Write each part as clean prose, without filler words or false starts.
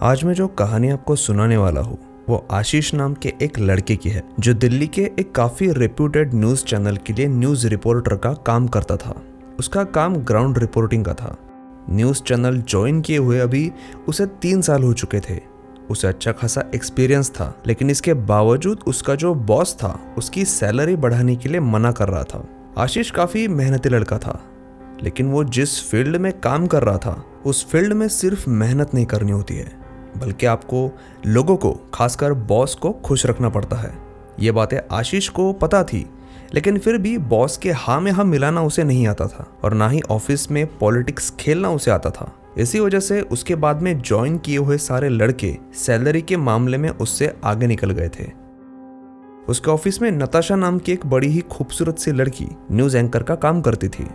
आज मैं जो कहानी आपको सुनाने वाला हूँ वो आशीष नाम के एक लड़के की है जो दिल्ली के एक काफी रेप्यूटेड न्यूज चैनल के लिए न्यूज रिपोर्टर का काम करता था। उसका काम ग्राउंड रिपोर्टिंग का था। न्यूज चैनल ज्वाइन किए हुए अभी उसे 3 साल हो चुके थे। उसे अच्छा खासा एक्सपीरियंस था, लेकिन इसके बावजूद उसका जो बॉस था उसकी सैलरी बढ़ाने के लिए मना कर रहा था। आशीष काफी मेहनती लड़का था, लेकिन वो जिस फील्ड में काम कर रहा था उस फील्ड में सिर्फ मेहनत नहीं करनी होती है, बल्कि आपको लोगों को, खासकर बॉस को खुश रखना पड़ता है। ये बातें आशीष को पता थी, लेकिन फिर भी बॉस के हाँ में हाँ मिलाना उसे नहीं आता था और ना ही ऑफिस में पॉलिटिक्स खेलना उसे आता था। इसी वजह से उसके बाद में ज्वाइन किए हुए सारे लड़के सैलरी के मामले में उससे आगे निकल गए थे। उसके ऑफिस में नताशा नाम की एक बड़ी ही खूबसूरत सी लड़की न्यूज एंकर का काम करती थी।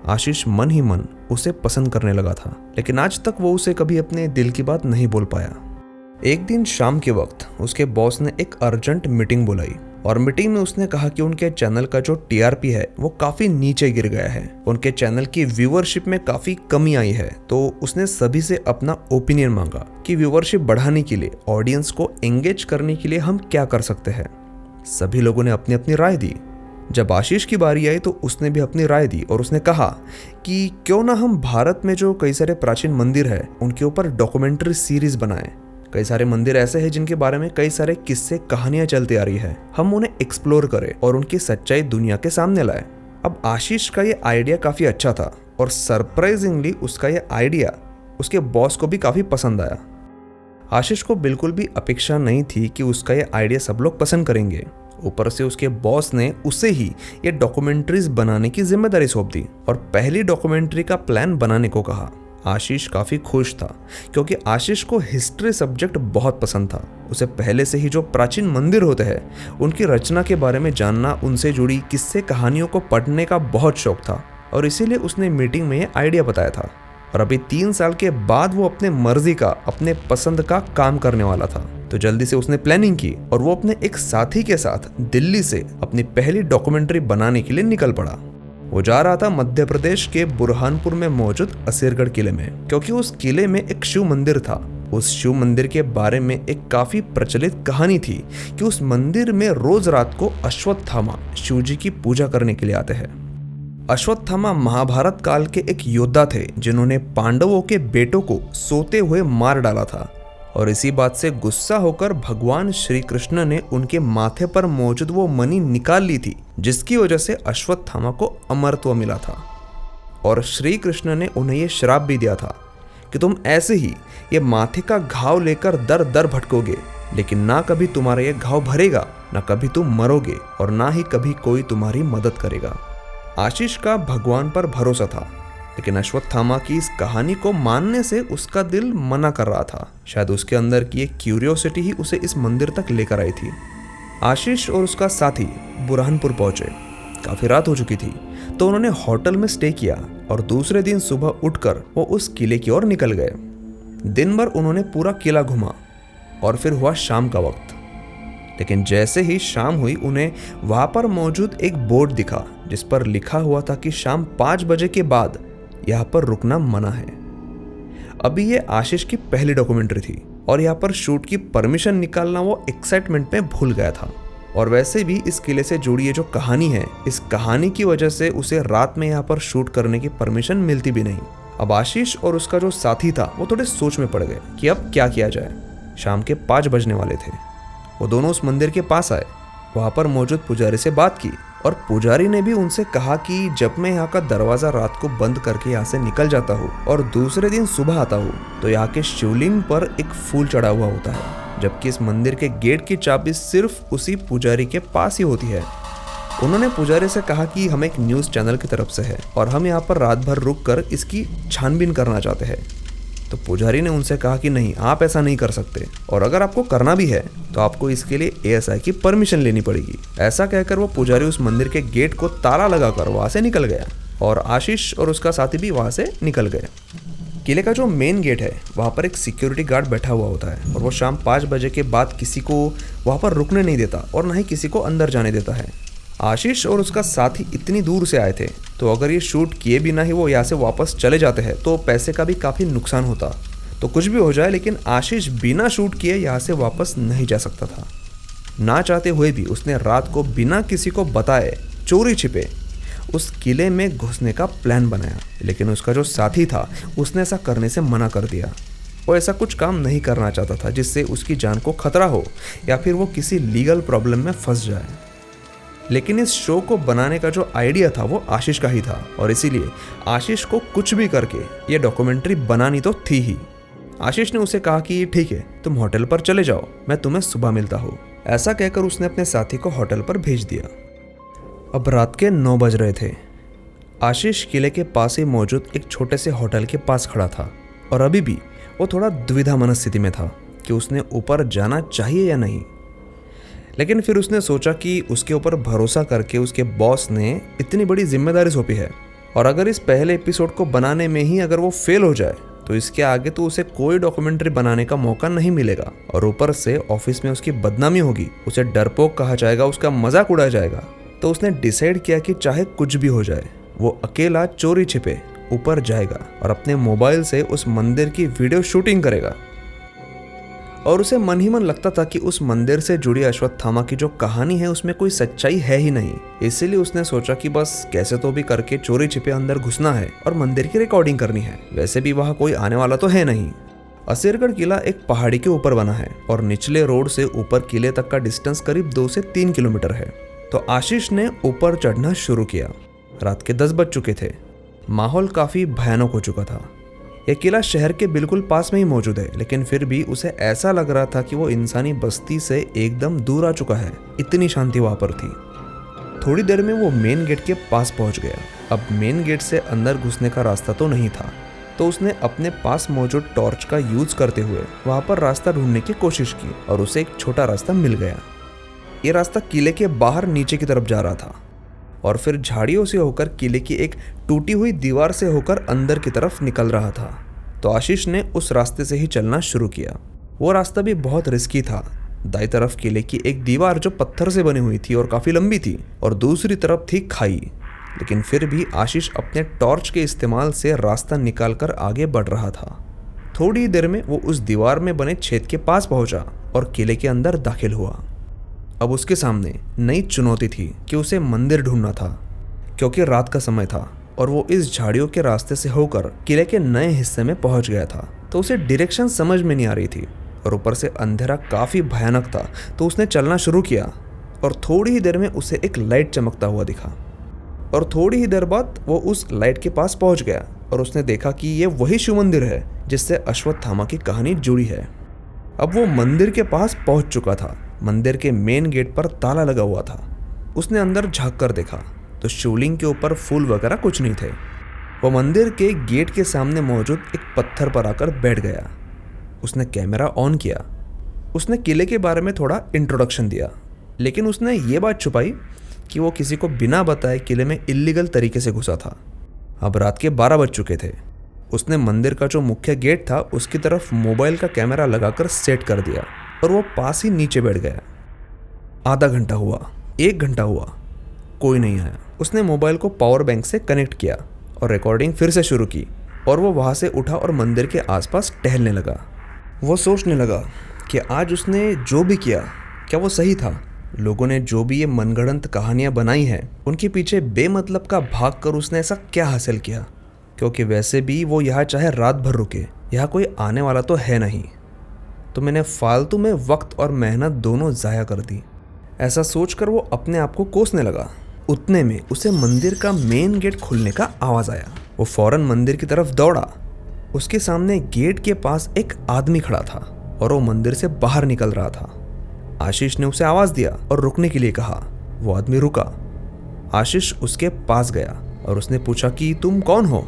आशीष मन ही मन उसे पसंद करने लगा था, लेकिन आज तक वो उसे कभी अपने दिल की बात नहीं बोल पाया। एक दिन शाम के वक्त उसके बॉस ने एक अर्जेंट मीटिंग बुलाई और मीटिंग में उसने कहा कि उनके चैनल का जो टीआरपी है वो काफी नीचे गिर गया है। उनके चैनल की व्यूअरशिप में काफी कमी आई है। तो उसने सभी से अपना ओपिनियन मांगा कि व्यूअरशिप बढ़ाने के लिए, ऑडियंस को एंगेज करने के लिए हम क्या कर सकते हैं। सभी लोगों ने अपनी अपनी राय दी। जब आशीष की बारी आई तो उसने भी अपनी राय दी और उसने कहा कि क्यों ना हम भारत में जो कई सारे प्राचीन मंदिर है उनके ऊपर डॉक्यूमेंट्री सीरीज बनाएं। कई सारे मंदिर ऐसे हैं जिनके बारे में कई सारे किस्से, कहानियां चलती आ रही है। हम उन्हें एक्सप्लोर करें और उनकी सच्चाई दुनिया के सामने लाएं। अब आशीष का ये आइडिया काफी अच्छा था और सरप्राइजिंगली उसका ये आइडिया उसके बॉस को भी काफी पसंद आया। आशीष को बिल्कुल भी अपेक्षा नहीं थी कि उसका ये आइडिया सब लोग पसंद करेंगे। ऊपर से उसके बॉस ने उसे ही ये डॉक्यूमेंट्रीज बनाने की जिम्मेदारी सौंप दी और पहली डॉक्यूमेंट्री का प्लान बनाने को कहा। आशीष काफी खुश था क्योंकि आशीष को हिस्ट्री सब्जेक्ट बहुत पसंद था। उसे पहले से ही जो प्राचीन मंदिर होते हैं उनकी रचना के बारे में जानना, उनसे जुड़ी किस्से कहानियों को पढ़ने का बहुत शौक था और इसीलिए उसने मीटिंग में ये आइडिया बताया था। और अभी 3 साल के बाद वो अपने मर्जी का, अपने पसंद का काम करने वाला था। तो जल्दी से उसने प्लानिंग की और वो अपने एक साथी के साथ दिल्ली से अपनी पहली डॉक्यूमेंट्री बनाने के लिए निकल पड़ा। वो जा रहा था मध्य प्रदेश के बुरहानपुर में मौजूद असीरगढ़ किले में, क्योंकि उस किले में एक शिव मंदिर था। उस शिव मंदिर के बारे में एक काफी प्रचलित कहानी थी कि उस मंदिर में रोज रात को अश्वत्थामा शिव जी की पूजा करने के लिए आते हैं। अश्वत्थामा महाभारत काल के एक योद्धा थे जिन्होंने पांडवों के बेटों को सोते हुए मार डाला था और इसी बात से गुस्सा होकर भगवान श्री कृष्ण ने उनके माथे पर मौजूद वो मणि निकाल ली थी, जिसकी वजह से अश्वत्थामा को अमरत्व मिला था। और श्री कृष्ण ने उन्हें ये श्राप भी दिया था कि तुम ऐसे ही ये माथे का घाव लेकर दर दर भटकोगे, लेकिन ना कभी तुम्हारा ये घाव भरेगा, ना कभी तुम मरोगे और ना ही कभी कोई तुम्हारी मदद करेगा। आशीष का भगवान पर भरोसा था, लेकिन अश्वत्थामा की इस कहानी को मानने से उसका दिल मना कर रहा था। शायद उसके अंदर की एक क्यूरियोसिटी ही उसे इस मंदिर तक लेकर आई थी। आशीष और उसका साथी बुरहानपुर पहुंचे। काफी रात हो चुकी थी, तो उन्होंने होटल में स्टे किया और दूसरे दिन सुबह उठकर वो उस किले की ओर निकल गए। दिन भर उन्होंने पूरा किला घुमा और फिर हुआ शाम का वक्त। लेकिन जैसे ही शाम हुई उन्हें वहां पर मौजूद एक बोर्ड दिखा जिस पर लिखा हुआ था कि शाम 5 बजे के बाद यहाँ पर रुकना मना है। अभी ये आशीष की पहली डॉक्यूमेंट्री थी और यहाँ पर शूट की परमिशन निकालना वो एक्साइटमेंट में भूल गया था। और वैसे भी इस किले से जुड़ी ये जो कहानी है, इस कहानी की वजह से उसे रात में यहाँ पर शूट करने की परमिशन मिलती भी नहीं। अब आशीष और उसका जो साथी था वो थोड़े सोच में पड़ गए कि अब क्या किया जाए। शाम के 5 बजने वाले थे। वो दोनों उस मंदिर के पास आए, वहां पर मौजूद पुजारी से बात की और पुजारी ने भी उनसे कहा कि जब मैं यहाँ का दरवाजा रात को बंद करके यहाँ से निकल जाता हूँ और दूसरे दिन सुबह आता हूँ तो यहाँ के शिवलिंग पर एक फूल चढ़ा हुआ होता है, जबकि इस मंदिर के गेट की चाबी सिर्फ उसी पुजारी के पास ही होती है। उन्होंने पुजारी से कहा कि हम एक न्यूज़ चैनल की तरफ से है और हम यहाँ पर रात भर रुक कर इसकी छानबीन करना चाहते हैं। तो पुजारी ने उनसे कहा कि नहीं, आप ऐसा नहीं कर सकते और अगर आपको करना भी है तो आपको इसके लिए एएसआई की परमिशन लेनी पड़ेगी। ऐसा कहकर वो पुजारी उस मंदिर के गेट को ताला लगाकर वहां से निकल गया और आशीष और उसका साथी भी वहां से निकल गए। किले का जो मेन गेट है वहां पर एक सिक्योरिटी गार्ड बैठा हुआ होता है और वो शाम 5 बजे के बाद किसी को वहां पर रुकने नहीं देता और ना ही किसी को अंदर जाने देता है। आशीष और उसका साथी इतनी दूर से आए थे, तो अगर ये शूट किए बिना ही वो यहाँ से वापस चले जाते हैं तो पैसे का भी काफ़ी नुकसान होता। तो कुछ भी हो जाए, लेकिन आशीष बिना शूट किए यहाँ से वापस नहीं जा सकता था। ना चाहते हुए भी उसने रात को बिना किसी को बताए चोरी छिपे उस किले में घुसने का प्लान बनाया। लेकिन उसका जो साथी था उसने ऐसा करने से मना कर दिया। वो ऐसा कुछ काम नहीं करना चाहता था जिससे उसकी जान को खतरा हो या फिर वो किसी लीगल प्रॉब्लम में फंस जाए। लेकिन इस शो को बनाने का जो आइडिया था वो आशीष का ही था, और इसीलिए आशीष को कुछ भी करके ये डॉक्यूमेंट्री बनानी तो थी ही। आशीष ने उसे कहा कि ठीक है, तुम होटल पर चले जाओ, मैं तुम्हें सुबह मिलता हूँ। ऐसा कहकर उसने अपने साथी को होटल पर भेज दिया। अब रात के 9 बज रहे थे। आशीष किले के पास ही मौजूद एक छोटे से होटल के पास खड़ा था, और अभी भी वो थोड़ा दुविधा मनस्थिति में था कि उसने ऊपर जाना चाहिए या नहीं। लेकिन फिर उसने सोचा कि उसके ऊपर भरोसा करके उसके बॉस ने इतनी बड़ी जिम्मेदारी सौंपी है, और अगर इस पहले एपिसोड को बनाने में ही अगर वो फेल हो जाए तो इसके आगे तो उसे कोई डॉक्यूमेंट्री बनाने का मौका नहीं मिलेगा, और ऊपर से ऑफिस में उसकी बदनामी होगी, उसे डरपोक कहा जाएगा, उसका मजाक उड़ाया जाएगा। तो उसने डिसाइड किया कि चाहे कुछ भी हो जाए वो अकेला चोरी छिपे ऊपर जाएगा और अपने मोबाइल से उस मंदिर की वीडियो शूटिंग करेगा। और उसे मन ही मन लगता था कि उस मंदिर से जुड़ी अश्वत्थामा की जो कहानी है उसमें कोई सच्चाई है ही नहीं। इसीलिए उसने सोचा कि बस कैसे तो भी करके चोरी छिपे अंदर घुसना है और मंदिर की रिकॉर्डिंग करनी है। वैसे भी वहाँ कोई आने वाला तो है नहीं। असीरगढ़ किला एक पहाड़ी के ऊपर बना है और निचले रोड से ऊपर किले तक का डिस्टेंस करीब 2 से 3 किलोमीटर है। तो आशीष ने ऊपर चढ़ना शुरू किया। रात के 10 बज चुके थे। माहौल काफी भयानक हो चुका था। यह किला शहर के बिल्कुल पास में ही मौजूद है, लेकिन फिर भी उसे ऐसा लग रहा था कि वो इंसानी बस्ती से एकदम दूर आ चुका है। इतनी शांति वहां पर थी। थोड़ी देर में वो मेन गेट के पास पहुंच गया। अब मेन गेट से अंदर घुसने का रास्ता तो नहीं था, तो उसने अपने पास मौजूद टॉर्च का यूज करते हुए वहां पर रास्ता ढूंढने की कोशिश की, और उसे एक छोटा रास्ता मिल गया। ये रास्ता किले के बाहर नीचे की तरफ जा रहा था और फिर झाड़ियों से होकर किले की एक टूटी हुई दीवार से होकर अंदर की तरफ निकल रहा था। तो आशीष ने उस रास्ते से ही चलना शुरू किया। वो रास्ता भी बहुत रिस्की था। दाईं तरफ किले की एक दीवार जो पत्थर से बनी हुई थी और काफी लंबी थी, और दूसरी तरफ थी खाई। लेकिन फिर भी आशीष अपने टॉर्च के इस्तेमाल से रास्ता निकालकर आगे बढ़ रहा था। थोड़ी देर में वो उस दीवार में बने छेद के पास पहुंचा और किले के अंदर दाखिल हुआ। अब उसके सामने नई चुनौती थी कि उसे मंदिर ढूंढना था, क्योंकि रात का समय था और वो इस झाड़ियों के रास्ते से होकर किले के नए हिस्से में पहुंच गया था। तो उसे डायरेक्शन समझ में नहीं आ रही थी और ऊपर से अंधेरा काफी भयानक था। तो उसने चलना शुरू किया और थोड़ी ही देर में उसे एक लाइट चमकता हुआ दिखा, और थोड़ी ही देर बाद वो उस लाइट के पास पहुंच गया और उसने देखा कि ये वही शिव मंदिर है जिससे अश्वत्थामा की कहानी जुड़ी है। अब वो मंदिर के पास पहुंच चुका था। मंदिर के मेन गेट पर ताला लगा हुआ था। उसने अंदर झांक कर देखा तो शिवलिंग के ऊपर फूल वगैरह कुछ नहीं थे। वो मंदिर के गेट के सामने मौजूद एक पत्थर पर आकर बैठ गया। उसने कैमरा ऑन किया। उसने किले के बारे में थोड़ा इंट्रोडक्शन दिया, लेकिन उसने ये बात छुपाई कि वो किसी को बिना बताए किले में इल्लीगल तरीके से घुसा था। अब रात के 12 बज चुके थे। उसने मंदिर का जो मुख्य गेट था उसकी तरफ मोबाइल का कैमरा लगाकर सेट कर दिया और वो पास ही नीचे बैठ गया। आधा घंटा हुआ, 1 घंटा हुआ, कोई नहीं आया। उसने मोबाइल को पावर बैंक से कनेक्ट किया और रिकॉर्डिंग फिर से शुरू की, और वो वहाँ से उठा और मंदिर के आसपास टहलने लगा। वो सोचने लगा कि आज उसने जो भी किया क्या वो सही था। लोगों ने जो भी ये मनगढ़ंत कहानियाँ बनाई हैं उनके पीछे बेमतलब का भाग कर उसने ऐसा क्या हासिल किया, क्योंकि वैसे भी वो यहाँ चाहे रात भर रुके, यहाँ कोई आने वाला तो है नहीं। तो मैंने फालतू में वक्त और मेहनत दोनों ज़ाया कर दी। ऐसा सोचकर वो अपने आप को कोसने लगा। उतने में उसे मंदिर का मेन गेट खुलने का आवाज़ आया। वो फौरन मंदिर की तरफ दौड़ा। उसके सामने गेट के पास एक आदमी खड़ा था और वो मंदिर से बाहर निकल रहा था। आशीष ने उसे आवाज़ दिया और रुकने के लिए कहा। वो आदमी रुका। आशीष उसके पास गया और उसने पूछा कि तुम कौन हो।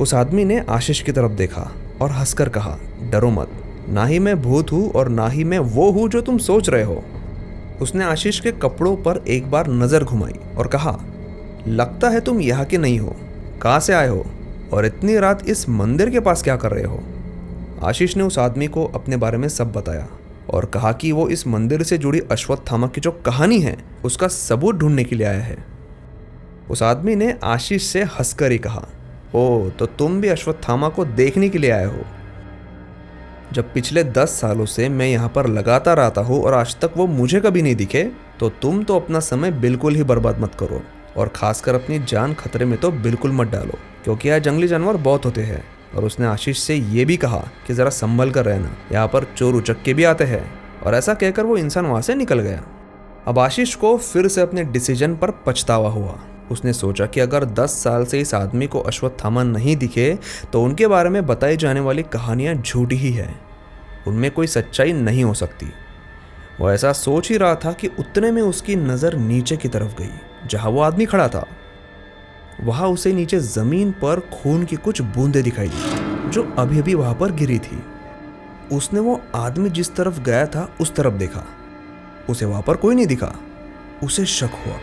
उस आदमी ने आशीष की तरफ देखा और हंसकर कहा, डरो मत, ना ही मैं भूत हूँ और ना ही मैं वो हूँ जो तुम सोच रहे हो। उसने आशीष के कपड़ों पर एक बार नज़र घुमाई और कहा, लगता है तुम यहाँ के नहीं हो। कहाँ से आए हो और इतनी रात इस मंदिर के पास क्या कर रहे हो? आशीष ने उस आदमी को अपने बारे में सब बताया और कहा कि वो इस मंदिर से जुड़ी अश्वत्थामा की जो कहानी है उसका सबूत ढूंढने के लिए आया है। उस आदमी ने आशीष से हंसकर ही कहा, ओ, तो तुम भी अश्वत्थामा को देखने के लिए आए हो। जब पिछले 10 सालों से मैं यहाँ पर लगातार आता हूँ और आज तक वो मुझे कभी नहीं दिखे, तो तुम तो अपना समय बिल्कुल ही बर्बाद मत करो, और खासकर अपनी जान खतरे में तो बिल्कुल मत डालो, क्योंकि यहाँ जंगली जानवर बहुत होते हैं। और उसने आशीष से ये भी कहा कि ज़रा संभल कर रहना, यहाँ पर चोर उचक्के भी आते हैं। और ऐसा कहकर वो इंसान वहाँ से निकल गया। अब आशीष को फिर से अपने डिसीजन पर पछतावा हुआ। उसने सोचा कि अगर 10 साल से इस आदमी को अश्वत्थामा नहीं दिखे तो उनके बारे में बताई जाने वाली कहानियां झूठी ही है, उनमें कोई सच्चाई नहीं हो सकती। वो ऐसा सोच ही रहा था कि उतने में उसकी नज़र नीचे की तरफ गई, जहां वो आदमी खड़ा था। वहां उसे नीचे जमीन पर खून की कुछ बूंदें दिखाई दी, जो अभी अभी वहां पर गिरी थी। उसने वो आदमी जिस तरफ गया था उस तरफ देखा। उसे वहां पर कोई नहीं दिखा। उसे शक हुआ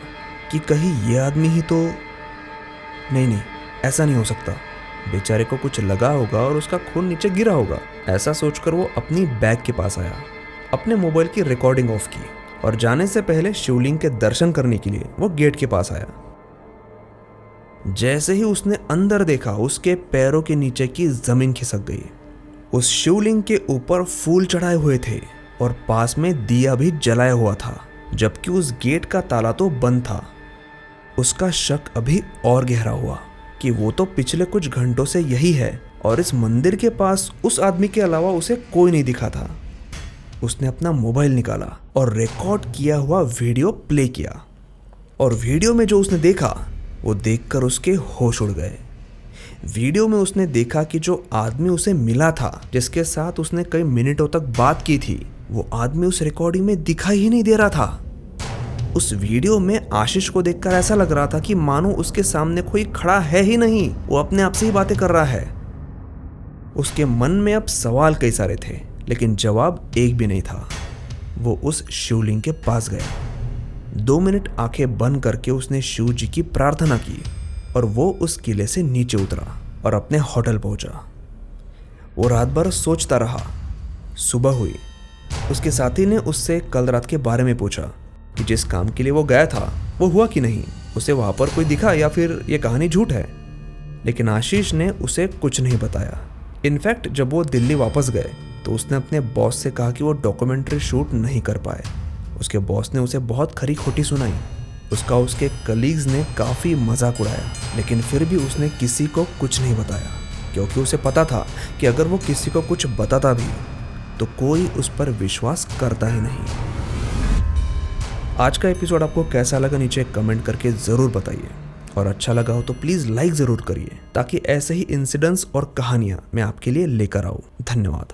कि कहीं ये आदमी ही तो नहीं, ऐसा नहीं हो सकता। बेचारे को कुछ लगा होगा और उसका खून नीचे गिरा होगा। ऐसा सोचकर वो अपनी बैग के पास आया, अपने मोबाइल की रिकॉर्डिंग ऑफ की और जाने से पहले शिवलिंग के दर्शन करने के लिए वो गेट के पास आया। जैसे ही उसने अंदर देखा, उसके पैरों के नीचे की जमीन खिसक गई। उस शिवलिंग के ऊपर फूल चढ़ाए हुए थे और पास में दिया भी जलाया हुआ था, जबकि उस गेट का ताला तो बंद था। उसका शक अभी और गहरा हुआ कि वो तो पिछले कुछ घंटों से यही है और इस मंदिर के पास उस आदमी के अलावा उसे कोई नहीं दिखा था। उसने अपना मोबाइल निकाला और रिकॉर्ड किया हुआ वीडियो प्ले किया, और वीडियो में जो उसने देखा वो देखकर उसके होश उड़ गए। वीडियो में उसने देखा कि जो आदमी उसे मिला था, जिसके साथ उसने कई मिनटों तक बात की थी, वो आदमी उस रिकॉर्डिंग में दिखाई ही नहीं दे रहा था। उस वीडियो में आशीष को देखकर ऐसा लग रहा था कि मानो उसके सामने कोई खड़ा है ही नहीं, वो अपने आप से ही बातें कर रहा है। उसके मन में अब सवाल कई सारे थे, लेकिन जवाब एक भी नहीं था। वो उस शिवलिंग के पास गया। 2 मिनट आंखें बंद करके उसने शिव जी की प्रार्थना की और वो उस किले से नीचे उतरा और अपने होटल पहुंचा। वो रात भर सोचता रहा। सुबह हुई। उसके साथी ने उससे कल रात के बारे में पूछा कि जिस काम के लिए वो गया था वो हुआ कि नहीं, उसे वहां पर कोई दिखा या फिर ये कहानी झूठ है। लेकिन आशीष ने उसे कुछ नहीं बताया। इनफैक्ट जब वो दिल्ली वापस गए तो उसने अपने बॉस से कहा कि वो डॉक्यूमेंट्री शूट नहीं कर पाए। उसके बॉस ने उसे बहुत खरी खोटी सुनाई। उसके कलीग्स ने काफ़ी मजाक उड़ाया, लेकिन फिर भी उसने किसी को कुछ नहीं बताया, क्योंकि उसे पता था कि अगर वो किसी को कुछ बताता भी तो कोई उस पर विश्वास करता ही नहीं। आज का एपिसोड आपको कैसा लगा नीचे कमेंट करके ज़रूर बताइए, और अच्छा लगा हो तो प्लीज़ लाइक ज़रूर करिए, ताकि ऐसे ही इंसिडेंट्स और कहानियाँ मैं आपके लिए लेकर आऊँ। धन्यवाद।